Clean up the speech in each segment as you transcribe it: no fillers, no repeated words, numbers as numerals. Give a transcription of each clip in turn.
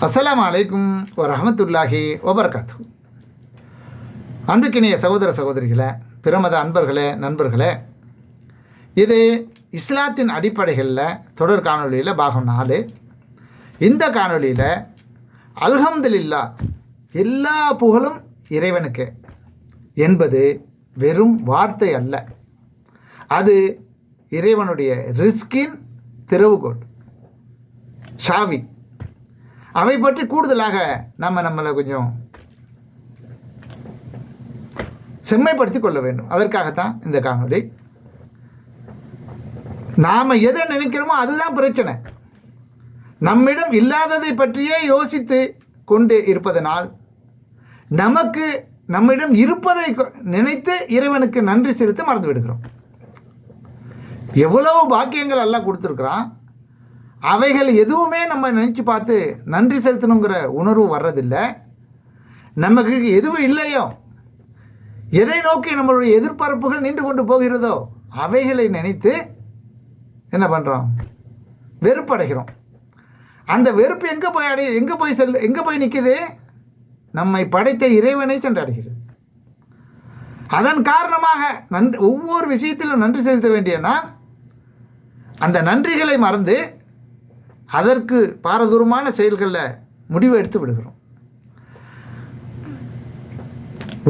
அஸ்ஸலாமு அலைக்கும் வரஹ்மத்துல்லாஹி வபரகாத்து. அன்புக்கினிய சகோதர சகோதரிகளே, பிரமத அன்பர்களே, நண்பர்களே, இது இஸ்லாத்தின் அடிப்படைகளில் தொடர் காணொலியில் பாகம் 4. இந்த காணொலியில் அல்ஹம்துலில்லாஹ், எல்லா புகழும் இறைவனுக்கு என்பது வெறும் வார்த்தை அல்ல, அது இறைவனுடைய ரிஸ்கின் திறவுகோல், ஷாவி. அவை பற்றி கூடுதலாக நம்மளை கொஞ்சம் செம்மைப்படுத்தி கொள்ள வேண்டும். அதற்காகத்தான் இந்த காணொளி. நாம் எதை நினைக்கிறோமோ அதுதான் பிரச்சனை. நம்மிடம் இல்லாததை பற்றியே யோசித்து கொண்டு இருப்பதனால் நம்மிடம் இருப்பதை நினைத்து இறைவனுக்கு நன்றி செலுத்த மறந்து விடுகிறோம். எவ்வளவு பாக்கியங்கள் எல்லாம் கொடுத்துருக்குறான், அவைகள் எதுவுமே நம்ம நினச்சி பார்த்து நன்றி செலுத்தணுங்கிற உணர்வு வர்றதில்லை. நமக்கு எதுவும் இல்லையோ, எதை நோக்கி நம்மளுடைய எதிர்பார்ப்புகள் நின்று கொண்டு போகிறதோ அவைகளை நினைத்து என்ன பண்ணுறோம், வெறுப்படைகிறோம். அந்த வெறுப்பு எங்கே போய் நிற்குது? நம்மை படைத்த இறைவனை சென்றடைகிறது. அதன் காரணமாக ஒவ்வொரு விஷயத்திலும் நன்றி செலுத்த வேண்டியனா அந்த நன்றிகளை மறந்து அதற்கு பாரதூரமான செயல்களில் முடிவு எடுத்து விடுகிறோம்.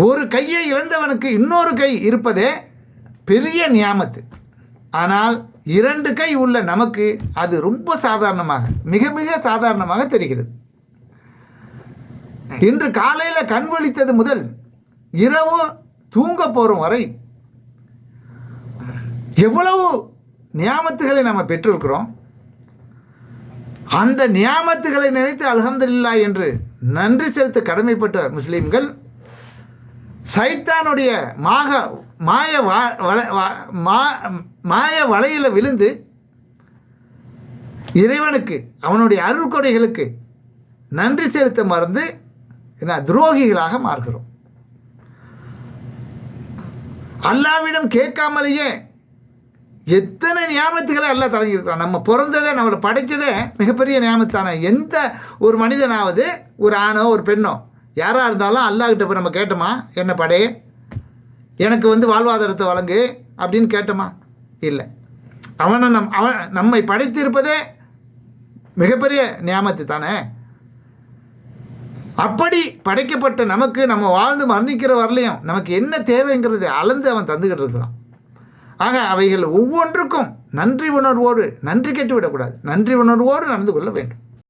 ஒரு கையை இழந்தவனுக்கு இன்னொரு கை இருப்பதே பெரிய நியாமத்து. ஆனால் 2 கை உள்ள நமக்கு அது ரொம்ப சாதாரணமாக, மிக மிக சாதாரணமாக தெரிகிறது. இன்று காலையில் கண் விழித்தது முதல் இரவு தூங்க போகிறோம் வரை எவ்வளவு நியாமத்துகளை நம்ம பெற்றிருக்கிறோம். அந்த நியாமத்துகளை நினைத்து அல்ஹம்துலில்லாஹ் என்று நன்றி செலுத்த கடமைப்பட்ட முஸ்லீம்கள் சைத்தானுடைய மாய வலையில் விழுந்து இறைவனுக்கு, அவனுடைய அருள்கொடைகளுக்கு நன்றி செலுத்த மறந்து துரோகிகளாக மாறுகிறோம். அல்லாவிடம் கேட்காமலேயே எத்தனை நியாமத்துகளை எல்லாம் தொடங்கியிருக்கிறோம். நம்ம பிறந்ததே, நம்மளை படைத்ததே மிகப்பெரிய நியாமத்தான. எந்த ஒரு மனிதனாவது, ஒரு ஆணோ ஒரு பெண்ணோ யாராக இருந்தாலும் அல்லாஹ்கிட்ட போய் நம்ம கேட்டோமா, என்ன படை, எனக்கு வாழ்வாதாரத்தை வழங்கு அப்படின்னு கேட்டோமா? இல்லை. அவன் நம்மை படைத்திருப்பதே மிகப்பெரிய நியாமத்து தானே. அப்படி படைக்கப்பட்ட நமக்கு நம்ம வாழ்ந்து மரணிக்கிற வரலையும் நமக்கு என்ன தேவைங்கிறது அளந்து அவன் தந்துக்கிட்டு இருக்கிறான். ஆக அவைகள் ஒவ்வொன்றுக்கும் நன்றி உணர்வோடு, நன்றி கெட்டு விடக்கூடாது, நன்றி உணர்வோடு நடந்து கொள்ள வேண்டும்.